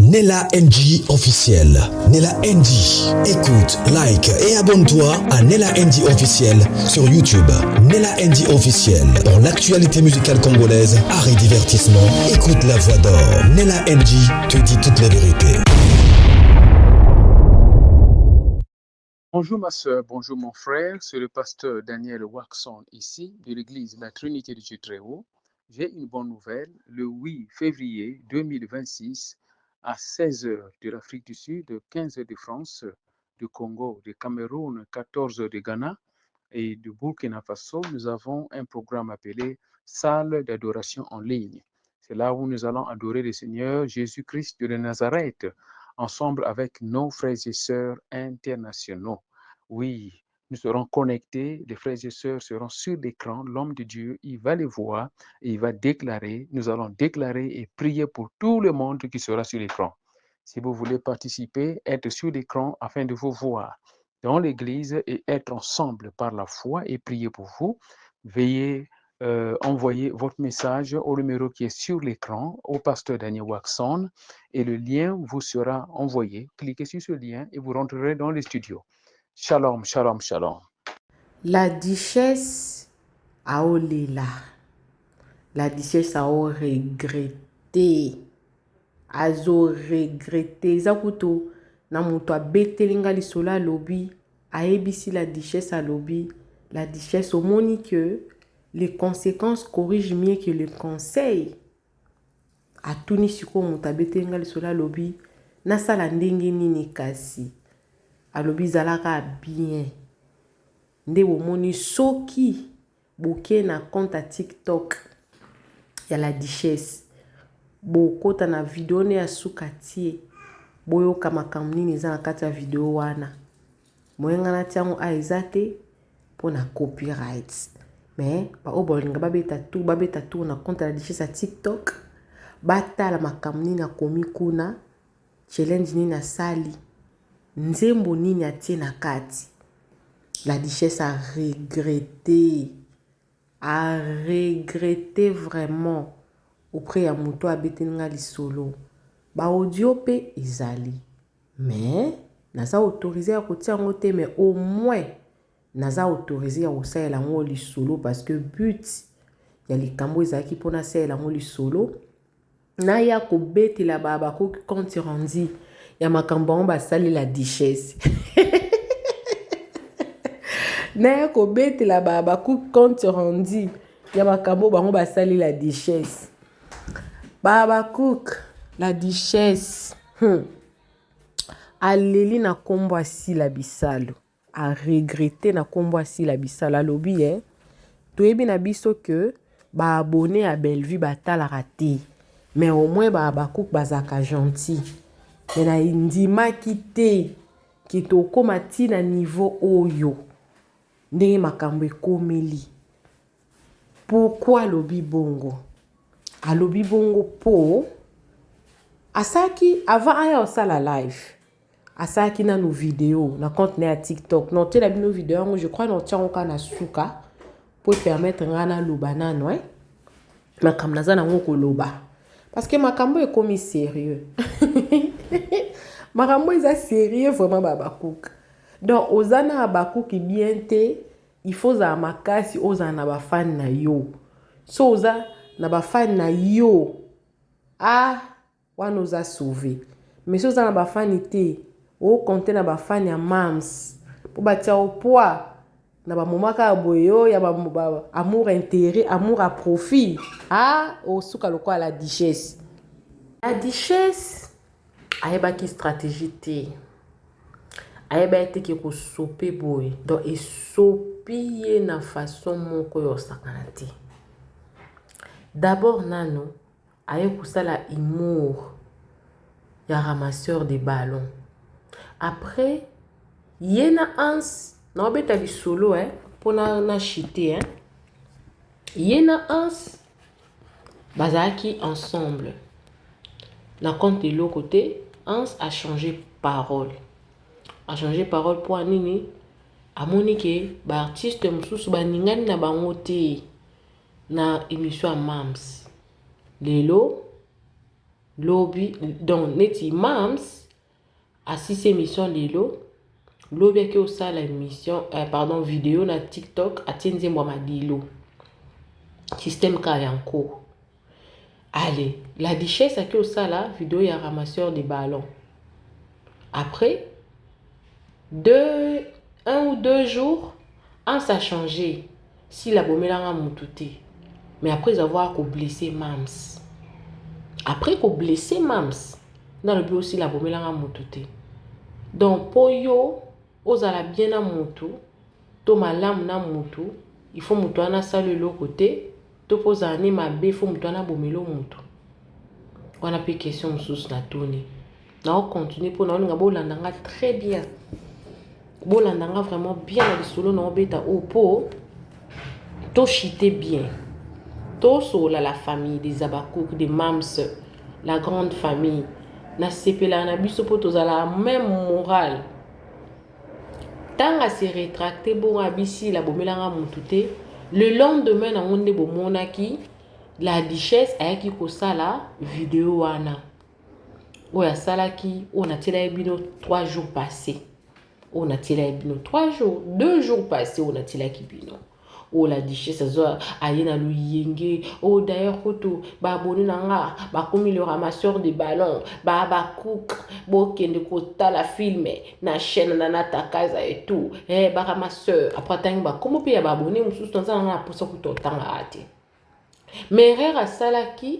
Nella NG officiel. Nella NG. Écoute, like et abonne-toi à Nella NG officiel sur YouTube. Nella NG officiel. Pour l'actualité musicale congolaise, art et divertissement, écoute la voix d'or. Nella NG te dit toute la vérité. Bonjour ma soeur, bonjour mon frère, c'est le pasteur Daniel Waxon ici de l'église La Trinité du Dieu Très-Haut. J'ai une bonne nouvelle, le 8 février 2026 à 16h de l'Afrique du Sud, 15h de France, du Congo, du Cameroun, 14h de Ghana et du Burkina Faso, nous avons un programme appelé Salle d'adoration en ligne. C'est là où nous allons adorer le Seigneur Jésus-Christ de Nazareth, ensemble avec nos frères et sœurs internationaux. Oui, nous serons connectés, les frères et sœurs seront sur l'écran, l'homme de Dieu, il va les voir et il va déclarer, nous allons déclarer et prier pour tout le monde qui sera sur l'écran. Si vous voulez participer, être sur l'écran afin de vous voir dans l'église et être ensemble par la foi et prier pour vous, veuillez envoyer votre message au numéro qui est sur l'écran, au pasteur Daniel Waxon, et le lien vous sera envoyé. Cliquez sur ce lien et vous rentrerez dans le studio. Shalom, shalom, shalom. La duchesse a olela. La duchesse a regretté. Azo regretté. Zakuto na muto abetelinga lisola lobi. Aebisi la duchesse a lobi. La duchesse omoni que les conséquences corrigent mieux que les conseils. Atuni siko muto abetelinga lisola lobi. Nasala ndenge nini kasi. Alobi zalaka bien. Nde bomoni soki boke na compte à TikTok ya la duchesse bokota na video ne ya sukatie boyoka makambo nini eza na kati ya video wana moyenga na tiango a eza te mpona copyright mais bao bolinga babeta tour na compte ya la duchesse ya TikTok batala makambo nini akomi kuna challenge nini asali nzembo nini atie na kati. La duchesse a regretté vraiment auprès ya muto abetelinga lisolo. Ba audio pe ezali. Mais naza autorisé ya kotia yango te, mais au moins naza autorisé ya kosalela yango lisolo parce que but ya likambo ezalaki mpona salela yango lisolo. Na ya kobetela bakoki compte rendu ya makambo yango basali la duchesse. Na kobetela baku compte rendu ya makambo bango basali la duchesse. Cook la duchesse aleli na kombo asila bisalo a regretté na kombo asila bisalo alobi toyebi na biso que ba abonné à Bellevue batalaka te mais au moins Cook bazaka gentil mais na ndimaki te ki tokoma ti na niveau oyo ndenge makambo ekomeli. Pourquoi alobi bongo? Alobi bongo po asaki avant aya osala live asaki na no vidéo na compte na TikTok non te na bino vidéo yango je crois non tiango ka na suka pour permettre ngana loba nano makambo naza nango koloba parce que makambo ekomi sérieux. Makambo eza sérieux vraiment Cook. Donc ozana Cook bien te il faut za makasi ozana na ba fan na yo. So oza na ba fan na yo wana oza sauvé. Mais so oza na ba fan te o compter na ba fan ya mams po batia au poids na ba momaka boyo ya ba amour intérêt amour à profit o suka lokwa la duchesse. La duchesse ayebaki stratégie te. Ayeba ete ki kosope boy donc esopi ye na façon moko yo sakana te. D'abord nano aye kusala humour ya ramasseur de ballons. Après yena ans na obeta lisolo pona na chité yena ans bazaki ensemble. Na compte de l'autre côté, Hans a changé parole. A changé parole pour nini amoni ke ba artiste mususu baningani na bango te na émission ya mams. Lelo lobi donc neti mams assisté émission lelo lobi ke osala émission pardon vidéo na TikTok atinze mwa madilo système kayanko. Allez, la duchesse a que ça là, vidéo y a ramasseur de ballons. Après, 1 ou 2 jours, ça a changé. Si la bombe a moutouté. Mais après avoir blessé Mams. Après qu'on blessé Mams, dans le bureau aussi la bombe a moutouté. Donc, pour yo, aux ala bien à moutou, to malam na moutou, il faut moutou na salle l'autre côté. To pose un ma bé faut mutana bomelo mutu on a plus question sous na toni na on continue pour na bolandanga très bien bolandanga vraiment bien na solo na obeta opo to chiter bien to sola la famille des Abakouk des Mams la grande famille na sepela na biso po tozala même morale tanga se rétracter bon abisi la bomelanga mutute. Le lendemain, la duchesse a qui kosala vidéo wana. Oya salaki, on a tiré bino 3 jours passés. On a tiré bino 3 jours, 2 jours passés, on a tiré bino. Oh la duchesse a yena lu yenge. Oh d'ailleurs koto ba abonné nanga ba komi le ramasseur de ballons ba cook bo kende kota la filme na chaîne na takaza et tout ba ramasseur après tang ba comment pe ba abonné mususu tanza na posa kuto tanga ate mais rera salaki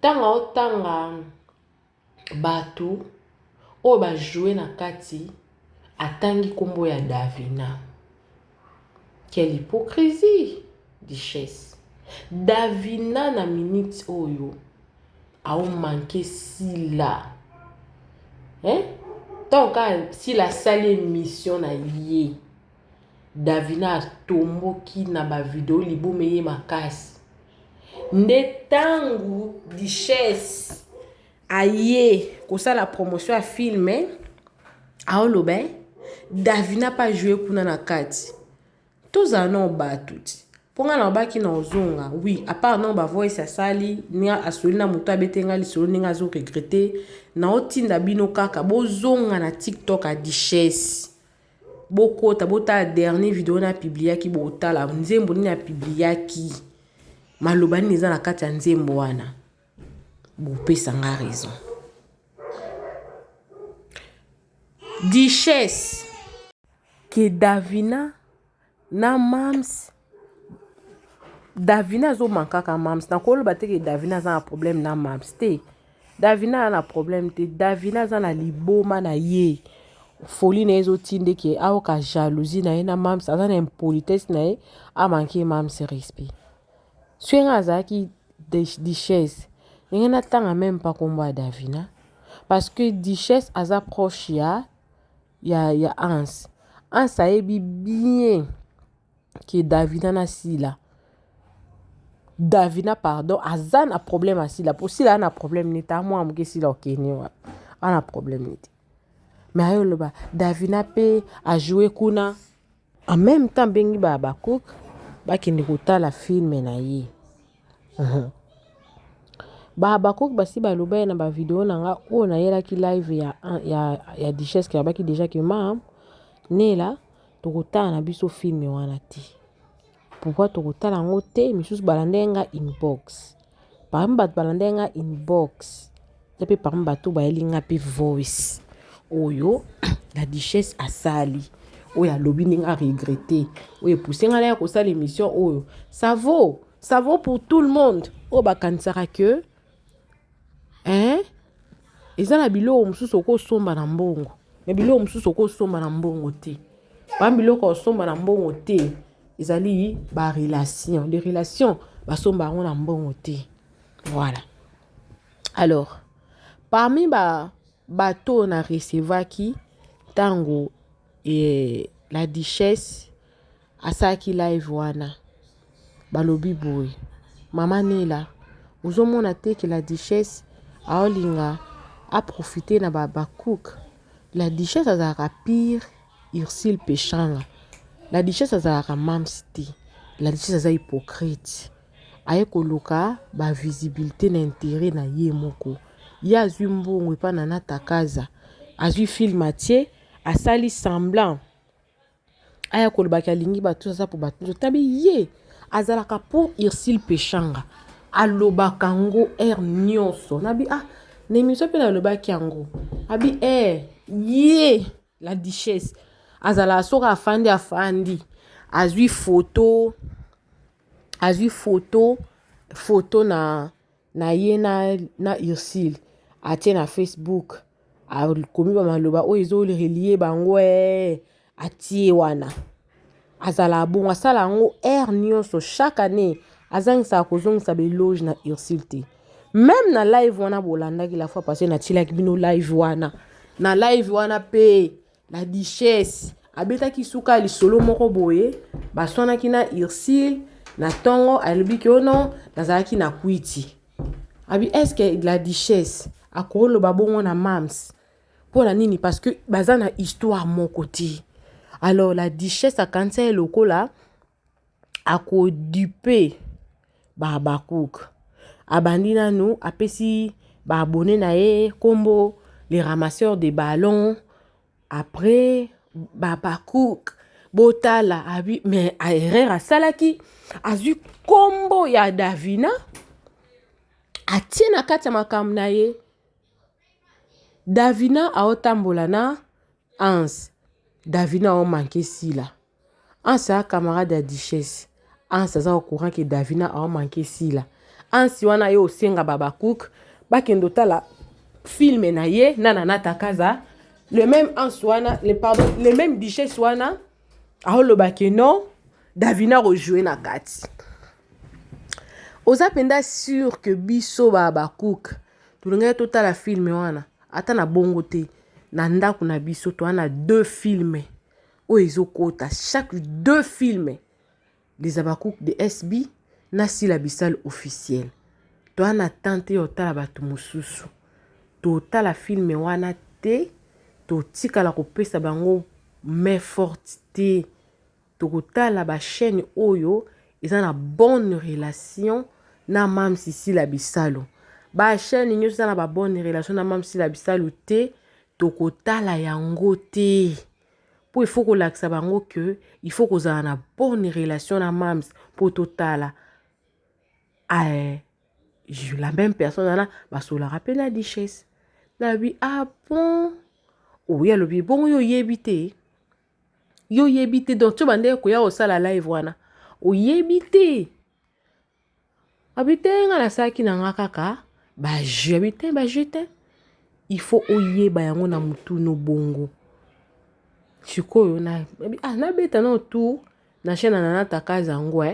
tanga otanga batu o ba jouer na kati atangi kombo ya Davina. Quelle hypocrisie, duchesse. Davina na minute oyo a manqué si là. Hein? Donc si la salle émission na lié. Davina a tombo ki na ba vidéo libo meye makasi. Ndetangu duchesse aye ko ça la promotion à filmer. A olobe Davina pas joué kuna na kati. Tous en ont battu. Pour nga baki na ozonga, oui, à part non ba voice à sali, ni a soli na muto abetenga li solo ninga zo regretter, na otinda bino kaka bozonga na TikTok a duchesse. Boko ta bota dernier vidéo na publié ki bota la nzembo ni na publié ki. Malobani neza na kati ya nzembo wana. Bo pesa nga raison. Duchesse que Davina na Mams Davina zo mankaka Mams na kolo bateke Davina za na problème na Mams te Davina na problème te Davina za na liboma na ye folie na ezo tinde ke aoka jalousie na ye na Mams aza na impolitesse na ye a manqué Mams respect suenga azaki duchesse ngena tanga même pas komba Davina parce que duchesse aza proche ya Hans ayebi bien que Davina na sila. Davina pardon, azan a problème à sila. Pour sila na problème neta moi amke sila okeni wa. Ana problème neta. Mais ayo loba Davina pe a joué kuna en même temps bengi ba Abakouk ba kende kotala film na ye. Ba Abakouk basi ba loba na ba vidéo nanga o na yela ki live ya duchesse ki abaki déjà que mam nela tokotala na biso film wana ti. Pourquoi tokotala ngo te misusu balandenga inbox. Parmi balandenga inbox. Tepe parmi bato baelinga pe voice. Oyo la duchesse asali. Oyo lobi ninga regretter. Oyo pousser nga la ko sala l'émission oyo. Ça vaut pour tout le monde. O bakanisaka que ezala bilo mususu ko somba na mbongo. Mais bilo mususu ko somba na mbongo te. Bambilo ko somba na mbongo te ezali ba relation les relations ba somba na mbongo te voilà alors parmi bato na recevaki tango la duchesse asaki live wana balobi boy mama nela uzomona te que la duchesse aolinga a profiter na Abakouk la duchesse azaka pire Ursule Péchanga. La duchesse azalaka Mams te. La duchesse aza hypocrite. Aye koluka ba visibilité na intérêt na ye moko. ye azwi mbongo epa na Natakaza azwi film atie asali semblant aya kolobaki alingi bato aza po bato tabi ye azalaka pour Ursule Pechanga alobaka ngo nyonso nabi na émission mpe nalobaki yango abi ye la duchesse azala soka afandi azwi photo na ye na Ursule atie na Facebook akomi ba maloba oyo ezorelie bango atie wana azala bongo asala yango nyonso chaque année azangisaka kozongisa beloge na Ursule te même na live wana bolandaki la fois passée na tilaki bino live wana na live wana pe la duchesse abetaki suka lisolo moko boye baswanaki na Ursule na tongo alobiki ono nazalaki na kwiti abi est-ce que la duchesse akoloba bongo na mams pona nini parce que baza na histoire moko te. Alors la duchesse akanisa ye lokola akodipe Babakouk abandi nanu apesi baabone na ye kombo les ramasseurs de ballons après Babakouk botala abi mais erreur asalaki azwi kombo ya Davina atie na kati ya makambo na ye Davina aotambola na Anse Davina a manqué sila. Anse a camarade de duchesse. Anse a au courant que Davina a manqué sila. Anse wana yo senga Babakouk. Bakendo tala film na ye na Natakaza. Le même Anse wana, le même duchesse wana a le baké non Davina rejoué na kati. Oza penda sûr que biso Babakouk. Tulunga totala film wana. Ata na bongo te. Na ndako na biso to ana 2 films o ezokota chaque 2 films les Abakouk de SB na Sila Bissal officiel to ana tante otala batu mususu to tala film wana te to tikala kopesa bango mais forte te to kotala ba chaîne oyo eza na bonne relation na mam Sila Bissalo ba chaîne nyoso na ba bonne relation na mam Sila Bissalo te tokotala yango te po il faut que laksa bango que il faut que za na bonne relation na mams po totala la même personne là basola rappelle la duchesse na bi bon oui alobi bon yo yebite donc tu bande ko ya osala live wana o yebite abite nga na saki na nga kaka ba jete il faut oyeba yango na mutu no bongo sikoyo na beta na autour na chaîne na Natakaza ngo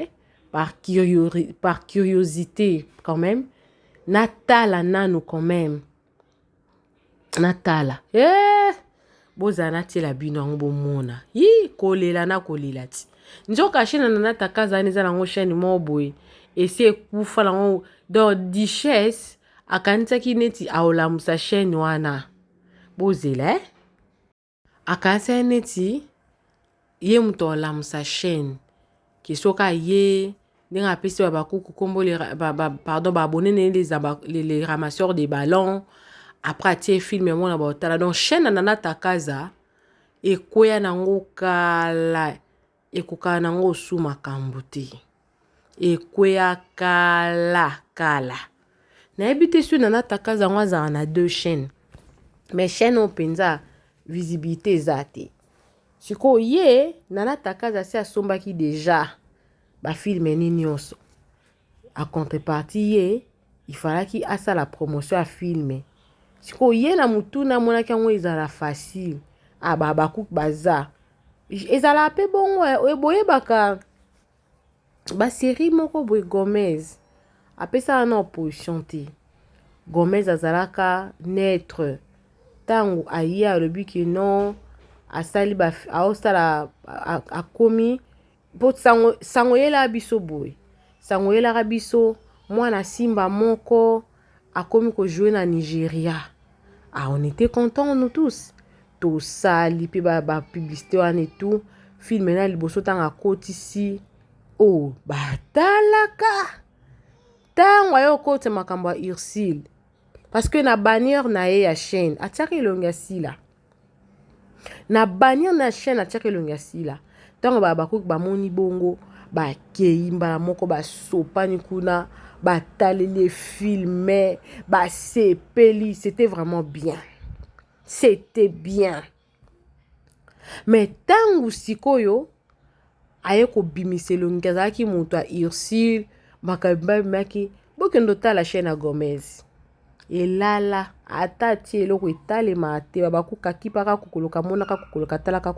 par curiosité quand même natala nanu quand même natala boza na tiela bino yango bomona kolela na kolela ti njoka chaîne na Natakaza neza nango chaîne mo boye ese kufa nango donc duchesse akanisaki neti aolamusa chaîne wana bozela akanisa neti ye muto aolamusa chaîne kisoka ye ndenge apesi Babakouk kombo les ramasseurs de ballons après atie film mona baotala donc chaîne na Natakaza ekoya nango kala ekoka nango su makambo te ekoya kala na ebite su na Natakaza ngo azala na 2 chaînes mais chaîne openza visibilité zate siko ye na Natakaza se asombaki déjà ba film ni nyonso a contrepartie ye il fallait qu'il asa la promotion à film siko ye na mutuna mona kango ezala facile Babakouk baza ezala pe bongo boye baka ba série moko boye Gomez apesa na opposition te Gomez azalaka neutre tango aye alobi ki non asali ba aosala akomi po sango yela biso boye sango yela biso mwana simba moko akomi ko jouer na Nigeria on était contents nous tous to sali pe ba publicité wana et tout film na liboso tanga kotisi batalaka tango ayo kote makambo ya Ursule parce que na bannière na ye ya chaîne atiaki elongi ya sila na bannière na chaîne atiaki elongi ya sila ntango bakoki bamoni bongo bakei mbala moko basopani kuna bataleli filme basepeli c'était vraiment bien c'était bien mais ntango sikoyo aye kobimisa elongi azalaki moto ya Ursule makabimaki bokende otala chaîne ya Gomez elala ata ti eloko etalema te bakokaki mpaka kokolo kamonaka kokolo katalaka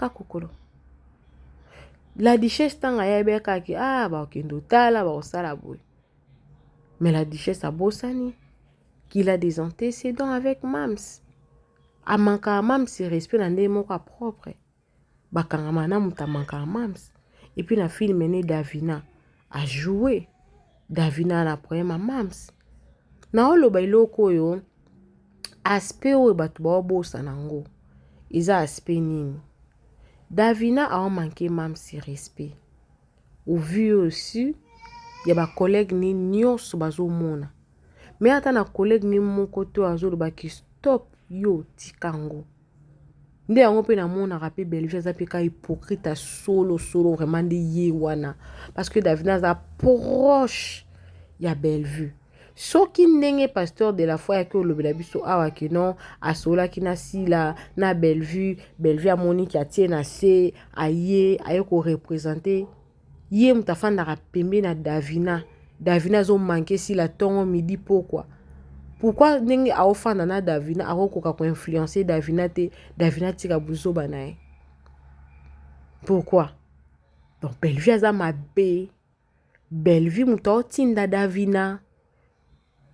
kokolo la duchesse ntango ayebekaki bakokende otala bakosala boye mais la duchesse abosani qu'il a des antécédents avec Mams amankaka Mams respect na ndenge moko propre bakangama na moto amankaka Mams et puis na film ene Davina a joué Davina na problème à Mams na oloba eloko oyo aspect oyo bato baobosa nango eza aspect nini Davina a manqué Mams respect au vu aussi ya ba collègue ni nyonso bazomona mais ata na collègue ni moko to azolobaki stop yo tikango nde yango mpe namonaka mpe Bellevue aza mpe ka hypocrite solo vraiment nde ye wana parce que Davina aza proche ya Bellevue soki ndenge pasteur de la foi yaki olobela biso awa ke non asolaki na sila na Bellevue amoniki atie na se aye korepresente ye moto afandaka pembe na Davina azomanke sila ntongo midi pourquoi ndenge aofanda na Davina akokoka koinfluencer Davina te Davina tika buzoba na ye pourquoi donc Bellevue aza mabe Bellevue moto aotinda Davina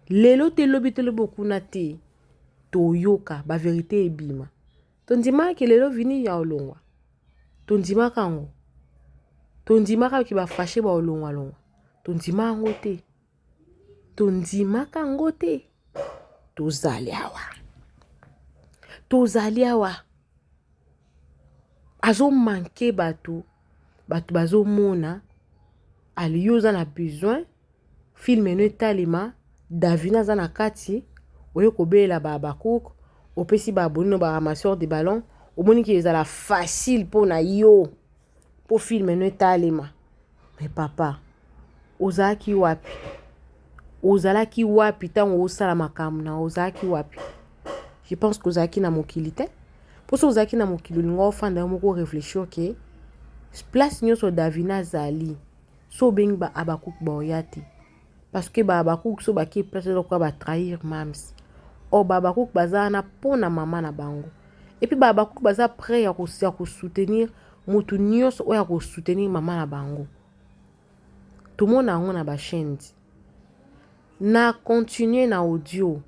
lelo te lobi okuna te toyoka ba vérité ebima tondimaka lelo vini ya olongwa tondimaka yango tondimaka ki bafashe ba olongwa tondimaka yango te tozali awa azomanke bato bazomona aliyo oza na besoin film eno etalema Davina aza na kati oye kobelela babakouk opesi babonino baramasseur de ballon omoni ki ezala facile mpo na yo po film eno etalema mais papa ozalaki wapi ntango osala makambo na ozalaki wapi je pense que ozalaki na mokili te mpo so ozalaki na mokili olinga ofanda yo moko réfléchir ke place nyonso Davina azali so obengi baabakuk baoya te parce que baabakuk so baki place lokola batrahir Mams baabakuk baza wana mpo na mama na bango et puis baabakuk baza prêt ya kosoutenir motu nyonso oyo ya kosoutenir mama na bango tomona yango na bachaîne na continuer na audio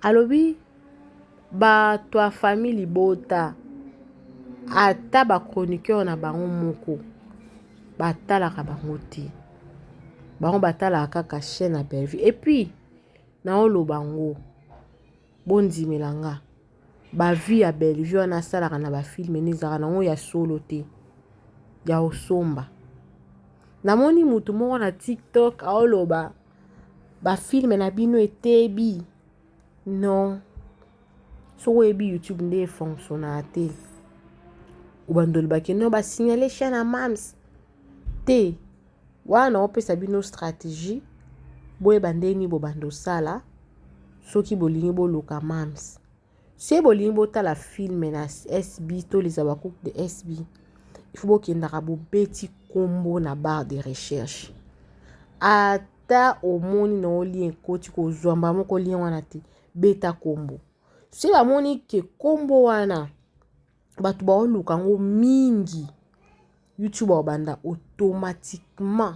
alobi bato ya famille libota ata bachroniqueur na bango moko batalaka bango te bango batalaka kaka chaîne ya Bellevue et puis na oloba ngo bondimelanga bavie ya Bellevue wana asalaka na bafilme nezaka nango ya solo te ya osomba namoni mutu moko na TikTok aoloba bafilme na bino etebi non soko oyebi YouTube nde efonctionnaka te obandoli bakeno basignale chaîne ya Mams te wana opesa bino stratégie boyeba ndeni bobandosala soki bolingi boluka Mams se bolingi botala filme na SB to les abakouk de SB il faut bokendaka bobeti kombo na barre de recherche ata omoni na olien ekoti kozwamba moko lien wana te beta kombo se bamoni ke kombo wana bato baoluka ngo mingi YouTube obanda automatiquement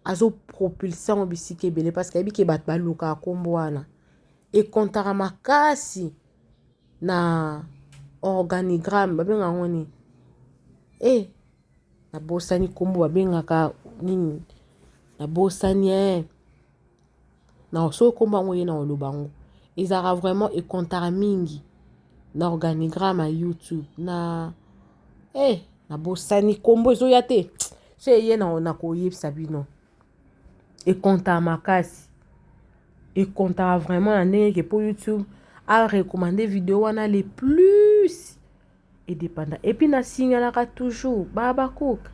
azopropulse yango bisika ebele parce que ayebi ke bato baluka kombo wana ekontaka makasi na organigramme babenga yango nini nabosani kombo babengaka nini nabosani na so kombo yango ye na oloba yango ezalaka vraiment ekontaka mingi na organigramme ya YouTube na nabosani kombo ezoya te so eye na koyebisa bino ekonta makasi ekonta vraiment na ndenge ke po YouTube a recommander vidéo wana les plus indépendant et puis na signalaka toujours babakoka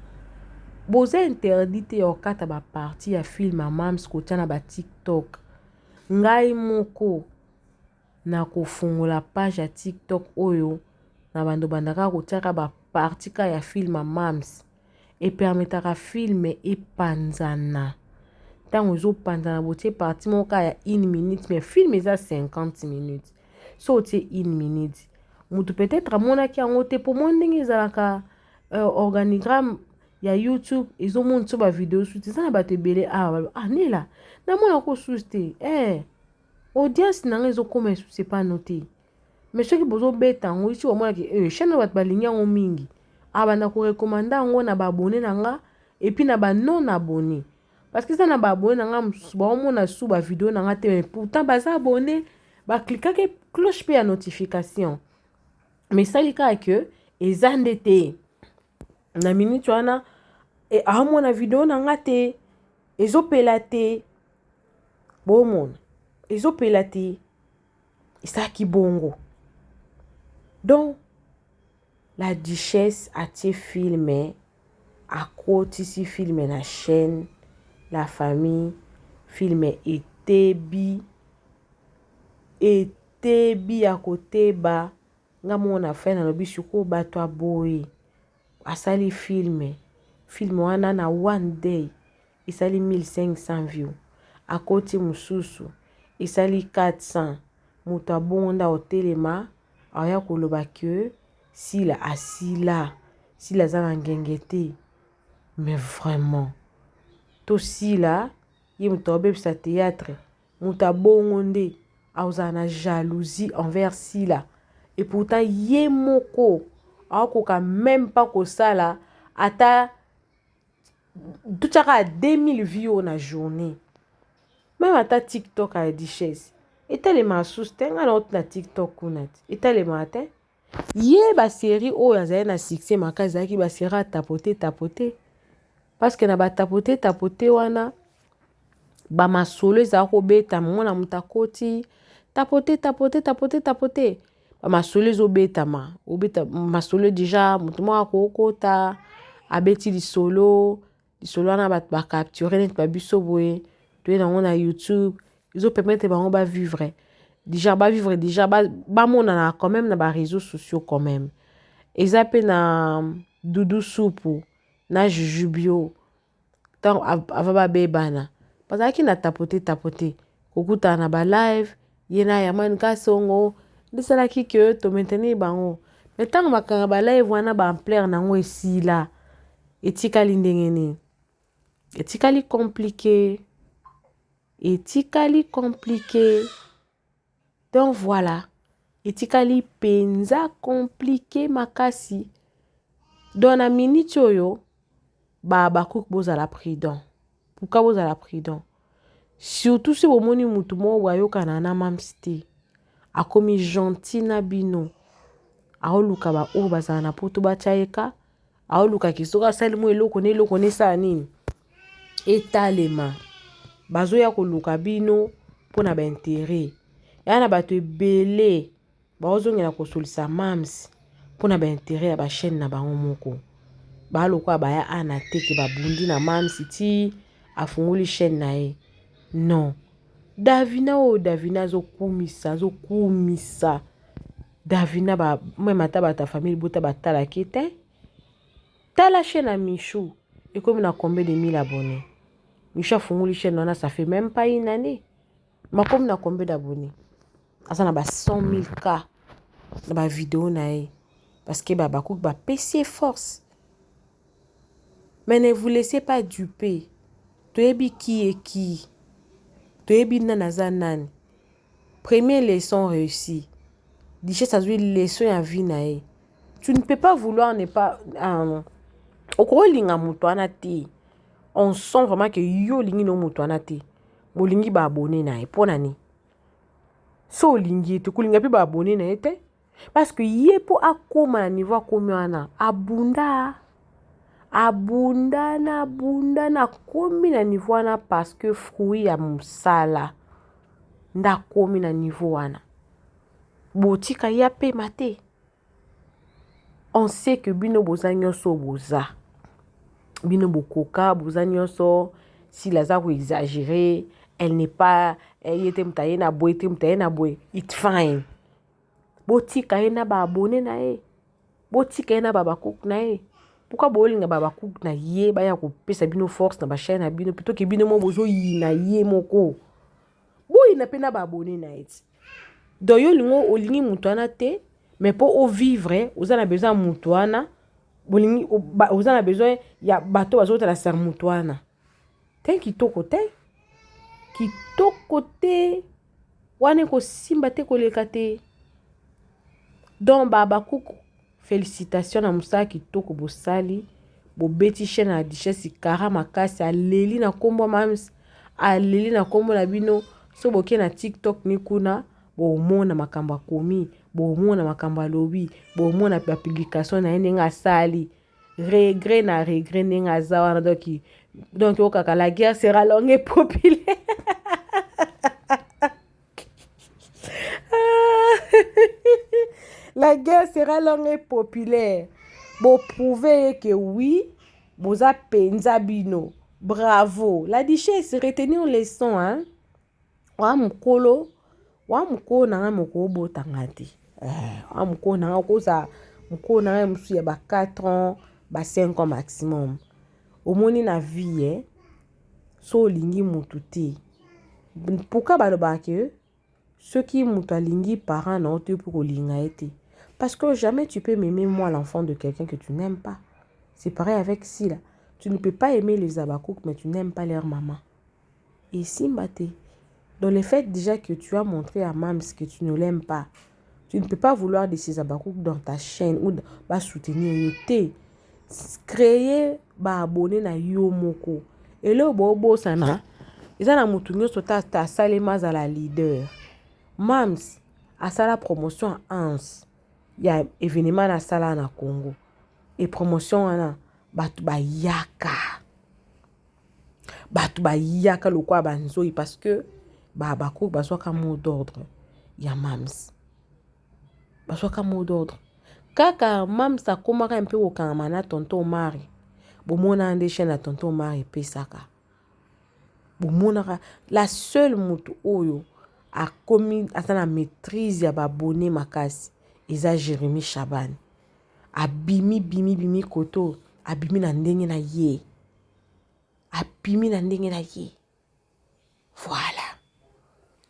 boza interdit te okata ba partie ya film ya mams kotia na ba TikTok. Ngai moko na kofungola page ya TikTok oyo na bando bandaka kotiaka ba partie ka ya film ya mams et permetaka film epanzana. Tango ozopanzana botie partie moka ya 1 minute mais film eza 50 minutes. So tie 1 minute. Mutu peut-être amonaki yango te po mo ndenge ezalaka organigramme ya YouTube ezomona so ba vidéo suite eza na bato ebele nela namona ko suite te audience nanga ezokoma esusi pa noté mais soki bozobeta yango iti omonaki chaîne bato balingi yango mingi banda korekomanda yango na baabone nanga epuis na banon abone parce que eza na baabone nanga mosusu baomona su bavideo nanga te mais pourtant baza abone baklikaki cloche mpe ya notification mais esali kaka ke eza nde te na minute wana aomona video nanga te ezopela te bomona ezopela te esaki bongo. Donc la duchesse atie filme akotisi filme na chaîne la famille filme etebi ya koteba nga mona fe na lobi siko bato aboye asali filme wana na one day isali 1500 views akoti mususu isali 400 mutu abonda otelema aya koloba ke sila asila za na ngenge te mais vraiment to sila ye mutu obebisa théâtre mutu abongo nde aza na jalousie envers sila et pourtant ye moko akoka même pas kosala ata tutaka 2000 views na journée même ata TikTok a duchesse etalema susu te nga na oti na TikTok kuna te etalema te ye basérie oyo azali na succès makasi ezalaki basérie atapote parce que na batapote wana bamasolo ezalaka kobeta mona mutu akoti tapote bamasolo ezobetama masolo déjà mutu moko akokota abeti lisolo wana bato bacapture neti babiso boye toye nango na YouTube ezopermettre bango bavivre déjà bamonana quand même na baréseaux sociaux quand même eza pe na Doudou Supu na Jujubio tant ava babebana bazalaki na tapote kokutana na balive ye na Yaman Kasongo ndisalaki ke to maintenir bango mais ntango makanga balive wana baampleur nango esila etikali ndenge nini etikali compliqué donc voilà etikali penza compliqué makasi donc na minute oyo bakoki bozala prudent pourquoi bozala prudent surtout si bomoni mutu moko ayokana na mams te akomi gentil na bino aoluka baoyo bazala na poto batiayeka aoluka kisoka asali mo eloko nesala nini etalema bazoya koluka bino mpona baintere ya na bato ebele baozongela kosolisa mams mpona baintere ya bachaîne na bango moko balokwa baya ana teke babundi na mams ti afungoli chaîne na ye non davina azokumisa davina meme ata bata famille bota batalaki te tala chaîne ya Michou ekomi na combien de 1000 abonnés Michou afungoli chaîne wana ça fait même pas une année makomi na combien d'abonnés asa na 100 000 cas na bavideo na ye parce que bakoki bapesi force mais ne vous laissez pas duper toyebi qui toyebi nani aza nani première leçon réussie duchesse azwi leçon ya vie na ye tu ne peux pas vouloir ne pas okolinga mutu wana te on sent vraiment que yo olingi no mutu wana te molingi baabone na ye mpo nani so olingi ete kolinga mpe baabone na ye te parce que ye mpo akóma na niveau akomi wana abunda abundana komi na niveau wana parce que fruit ya mosala nda komi na niveau wana botika ya pe mate. On sait que bino boza nyonso boza bino bokoka boza nyonso si laza ko exagérer elle n'est pas yete mutaye na boy te mutaye na boy it fine botika ye na ba abonné na ye botika ye na ba bakook na ye. Pourquoi bolinga ba bakook na ye ba ya ko pesa bino force na ba chaîne na bino plutôt que bino mo bozo yi na ye moko boyi na pe na ba abonné na ye. Donc yo lingo olingi mutu wana te mais pour au vivre vous avez besoin mutu wana bolingi vous avez besoin ya bato bazota la ser mutu wana te kitoko te wana ko simba te koleka te. Donc bakook félicitations na musala kitoko bosali bobeti chaîne na Duchesse Kara makasi aleli na kombo mams aleli na kombo na bino so boke na TikTok ni kuna bomona makambo akomi bomona makambo alobi bomona pa publication na ndenge asali regret na regret ndenge aza wana donc okaka la guerre sera longue et populaire. La guerre sera longue et populaire. Bon, prouvez que oui, boza penza bino. Bravo. La Duchesse, retenez une leçon, hein. Wa mukolo na mukolo botangati. Wa mukolo na koza mukolo na musu ya ba 4 ans, ba 5 ans maximum. Omoni na vie, so lingi mutu te. Pourquoi baloba que ceux qui mutu lingi parents na ote pour linga ete. Parce que jamais tu peux m'aimer moi l'enfant de quelqu'un que tu n'aimes pas. C'est pareil avec Sila. Tu ne peux pas aimer les abakouk mais tu n'aimes pas leur maman. Et Simbate. Dans le fait déjà que tu as montré à Mams que tu ne l'aimes pas, tu ne peux pas vouloir de ces abakouk dans ta chaîne ou soutenir yote. Créer abonné na yo moko. Et là bobo sana. Ils ont la moutounyo sota ta salema za la leader. Mams a sa la promotion à Ans. Il y a événement na sala na Congo et promotion ana batu ba yaka lokwa banzoi parce que bako bazwaka mot d'ordre ya Mams bazwaka mot d'ordre kaka Mams akomaka un peu okanga na tonton Mari bomona ande chaîne na tonton Mari pesaka bomona la seule mutu oyo a commis atana maîtrise ya ba abonné makasi Eza Jérémy Chaban. Abimi koto. Abimi na ndenge na ye. Voilà.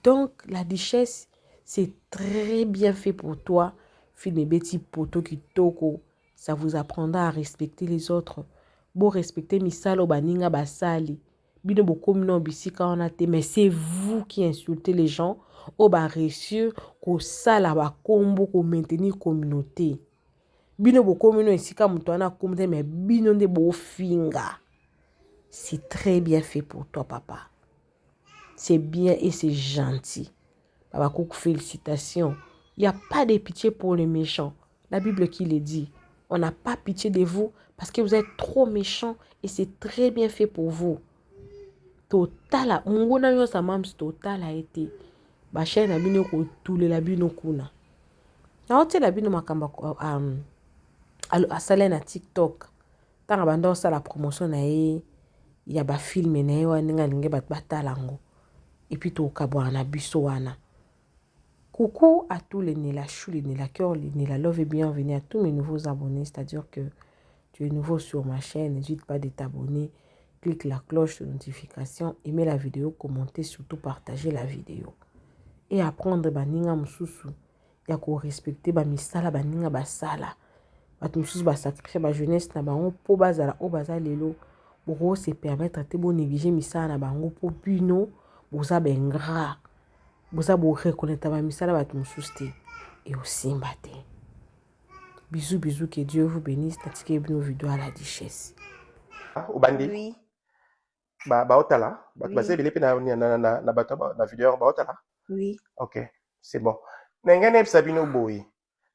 Donc, la Duchesse, c'est très bien fait pour toi. Finebeti poto kitoko. Ça vous apprendra à respecter les autres. Bon, respecter misalo baninga basali. Bino bokomino bisika onate. Mais c'est vous qui insultez les gens. O ba réussir ko sala ba kombo ko maintenir communauté bino bo komino esika muto ana komte mais bino nde bo finga. C'est très bien fait pour toi papa, c'est bien et c'est gentil papa kouk félicitations. Il y a pas de pitié pour les méchants, la Bible qui le dit. On n'a pas pitié de vous parce que vous êtes trop méchants et c'est très bien fait pour vous. Total mungona yo sa Mams total a été ba chaîne na bino ko tule la bino kuna na ote la bino makamba asala na TikTok tanga bando sala promotion na ye ya ba film na ye waninga linge batalango et puis to kabwa na biso wana. Coucou à tous les Nela Chou, les Nela Cœur, les Nela Love et bienvenue à tous mes nouveaux abonnés, c'est-à-dire que tu es nouveau sur ma chaîne, n'hésite pas de t'abonner, clique la cloche de notification, aimer la vidéo, commenter, surtout partager la vidéo. Et apprendre baninga mususu ya ko respecter ba misala baninga basala bat mususu ba sacrifier ba jeunesse na bango po bazala o bazalelo boko se permettre te bo négliger misala na bango po bino boza bengra boza bo reconnaître ba misala bat mususu te et aussi mbate. Bisous que Dieu vous bénisse tatike bino vidéo à la Duchesse. Obandi Oui, baotala oui, base bele pe na bato na vidéo baotala. oui. Ok, c'est bon. Nengane Sabino boy.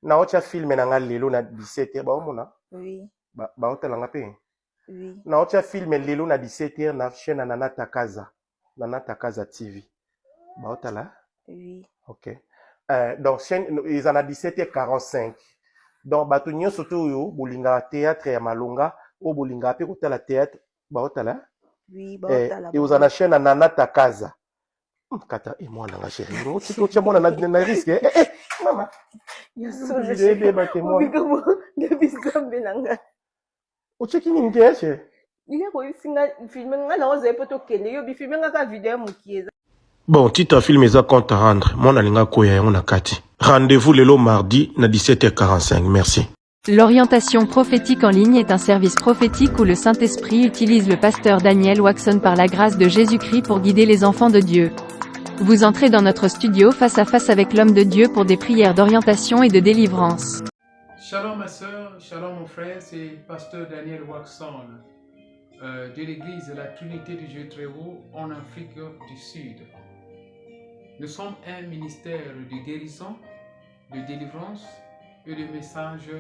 Na ocha film na nga lelo na 17 baomona. Oui. Baotala nga pe. Oui. naotia filme lelo na 17h na chaîne ya Nana Takaza TV baotala. Oui. Ok. Donc chaîne ils en a 17h45. Donc bato nyonso to oyo bolingaka théâtre ya malonga o bolingaka pe kotala théâtre baotala. Oui, baotala. Et vous en a chaîne ya Nana Takaza. Kata mwana nga chérie. Otia mwana na risque. Mama. Yaso Je vais bien battre moi. Obikabo de bisambe nanga. Otiaki nini te chérie? Il est quoi singa filmer nga na oza poto kende yo bi filmer nga ka vidéo mukieza. Bon, titre film est à compte à rendre. Mon alinga koya yango na kati. Rendez-vous le mardi na 17h45. Merci. L'orientation prophétique en ligne est un service prophétique où le Saint-Esprit utilise le pasteur Daniel Waxon par la grâce de Jésus-Christ pour guider les enfants de Dieu. Vous entrez dans notre studio face à face avec l'homme de Dieu pour des prières d'orientation et de délivrance. Shalom ma soeur, shalom mon frère, c'est pasteur Daniel Waxon de l'église de la Trinité du Dieu très haut en Afrique du Sud. Nous sommes un ministère de guérison, de délivrance et de messages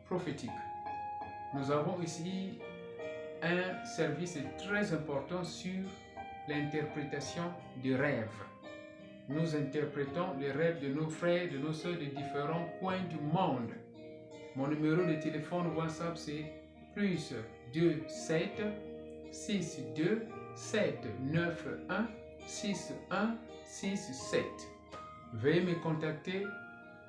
prophétiques. Nous avons ici un service très important sur l'interprétation des rêves. Nous interprétons les rêves de nos frères, de nos sœurs de différents coins du monde. Mon numéro de téléphone WhatsApp c'est plus 27 62 791 6167. Veuillez me contacter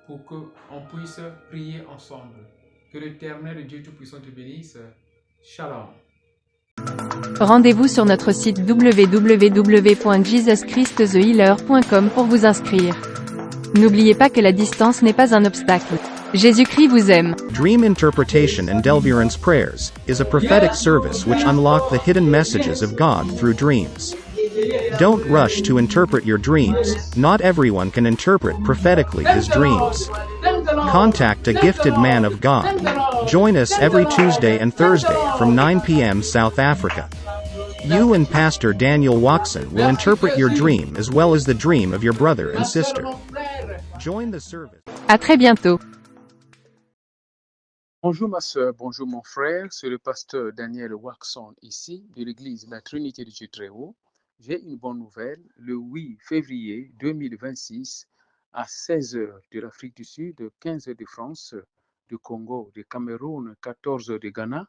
pour qu'on puisse prier ensemble. Que l'Éternel Dieu Tout-Puissant te bénisse. Shalom. Rendez-vous sur notre site www.jesuschristthehealer.com pour vous inscrire. N'oubliez pas que la distance n'est pas un obstacle. Jésus-Christ vous aime. Dream Interpretation and Deliverance Prayers is a prophetic service which unlock the hidden messages of God through dreams. Don't rush to interpret your dreams. Not everyone can interpret prophetically his dreams. Contact a gifted man of God. Join us every Tuesday and Thursday from 9 p.m. South Africa. You and Pastor Daniel Waxon will interpret your dream as well as the dream of your brother and sister. Join the service. À très bientôt. Bonjour ma soeur, bonjour mon frère, c'est le pasteur Daniel Waxon ici de l'église La Trinité du Dieu très haut. J'ai une bonne nouvelle, le 8 février 2026 à 16h de l'Afrique du Sud, 15h de France, du Congo, du Cameroun, 14h de Ghana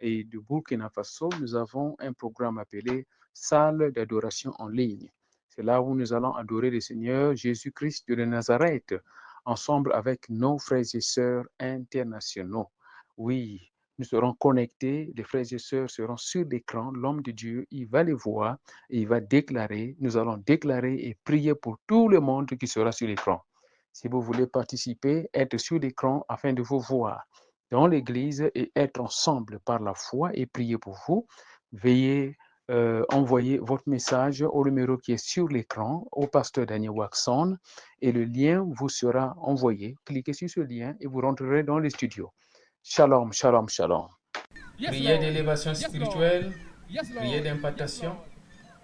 et du Burkina Faso, nous avons un programme appelé Salle d'adoration en ligne. C'est là où nous allons adorer le Seigneur Jésus-Christ de Nazareth ensemble avec nos frères et sœurs internationaux. Oui, nous serons connectés, les frères et sœurs seront sur l'écran, l'homme de Dieu, il va les voir et il va déclarer, nous allons déclarer et prier pour tout le monde qui sera sur l'écran. Si vous voulez participer, être sur l'écran afin de vous voir dans l'église et être ensemble par la foi et prier pour vous, veuillez envoyer votre message au numéro qui est sur l'écran, au pasteur Daniel Waxon, et le lien vous sera envoyé. Cliquez sur ce lien et vous rentrerez dans le studio. Shalom, shalom, shalom. Prière d'élévation spirituelle, prière d'implantation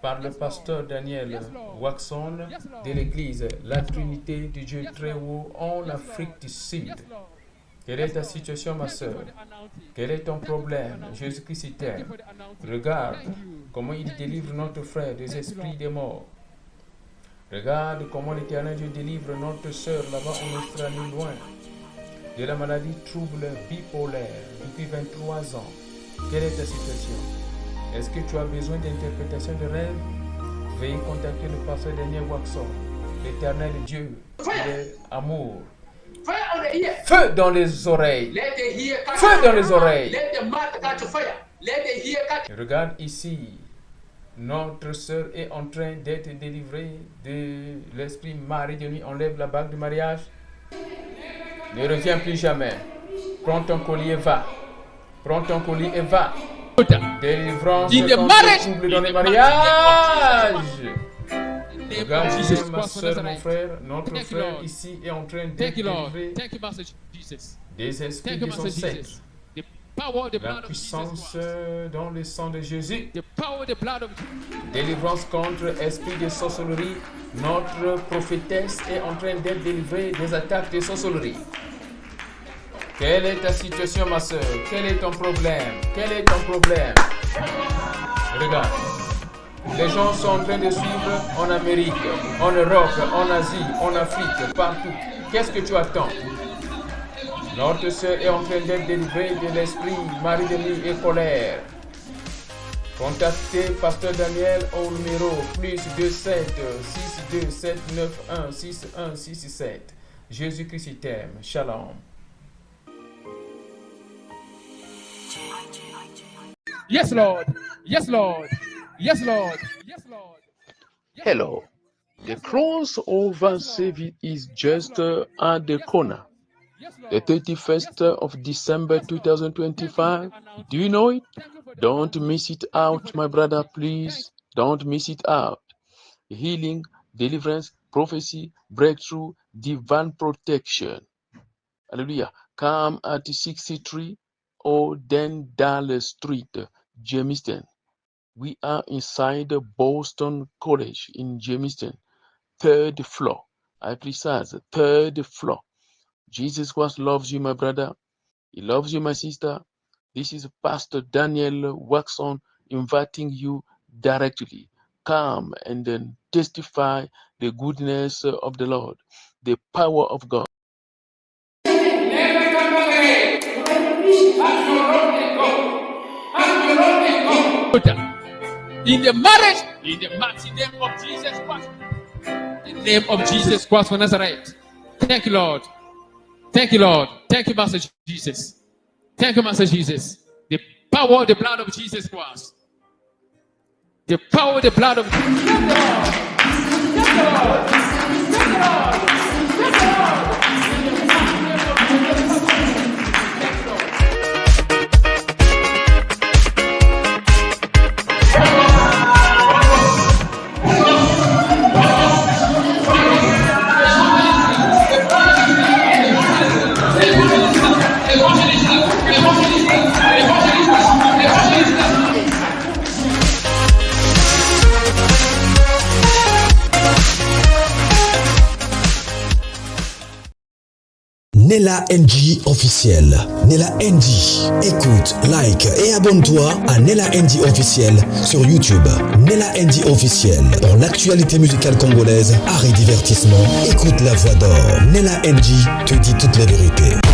par le pasteur Daniel Waxon de l'église La Trinité du Dieu très haut en Afrique du Sud. Quelle est ta situation, ma soeur? Quel est ton problème? Jésus-Christ t'aime. Regarde comment il délivre notre frère des esprits des morts. Regarde comment l'Éternel Dieu délivre notre soeur là-bas en Australie, loin de la maladie trouble bipolaire depuis 23 ans. Quelle est ta situation? Est-ce que tu as besoin d'interprétation de rêve? Veuillez contacter le pasteur Daniel Waxon. L'Éternel Dieu, il est amour. Feu dans les oreilles. Feu dans les oreilles. Regarde ici. Notre sœur est en train d'être délivrée de l'esprit mari de nuit. Enlève la bague de mariage. Ne reviens plus jamais. Prends ton collier et va. Prends ton collier et va. Délivrance contre le trouble dans les mariages. Regarde ici, ma soeur, mon frère, notre frère ici est en train d'être délivré des esprits de son sexe. La puissance dans le sang de Jésus. Délivrance contre esprit de sorcellerie. Notre prophétesse est en train d'être délivrée des attaques de sorcellerie. Quelle est ta situation, ma soeur? Quel est ton problème? Quel est ton problème? Regarde. Les gens sont en train de suivre en Amérique, en Europe, en Asie, en Afrique, partout. Qu'est-ce que tu attends? Notre sœur est en train d'être délivrée de l'esprit, marie-demi et colère. Contactez Pasteur Daniel au numéro +27 62 791 6167. Jésus-Christ t'aime. Shalom. Yes, Lord. Yes, Lord. Yes, Lord. Yes, Lord. Hello. The crossover service is just at the corner. The 31st of December 2025. Do you know it? Don't miss it out, my brother, please. Don't miss it out. Healing, deliverance, prophecy, breakthrough, divine protection. Hallelujah. Come at 63 Odendale Street, Jamestown. We are inside Boston College in Jamestown, 3rd floor. I precise, 3rd floor. Jesus Christ loves you, my brother. He loves you, my sister. This is Pastor Daniel Waxon inviting you directly. Come and then testify the goodness of the Lord, the power of God. In the marriage, in the mighty name of Jesus Christ. In the name of Jesus Christ of Nazareth. Thank you, Lord. Thank you, Lord. Thank you, Master Jesus. Thank you, Master Jesus. The power of the blood of Jesus Christ. The power of the blood of Jesus. Nella NG officiel. Nella NG. Écoute, like et abonne-toi à Nella NG officiel sur YouTube. Nella NG officiel. Pour l'actualité musicale congolaise, art et divertissement, écoute la voix d'or. Nella NG te dit toutes les vérités.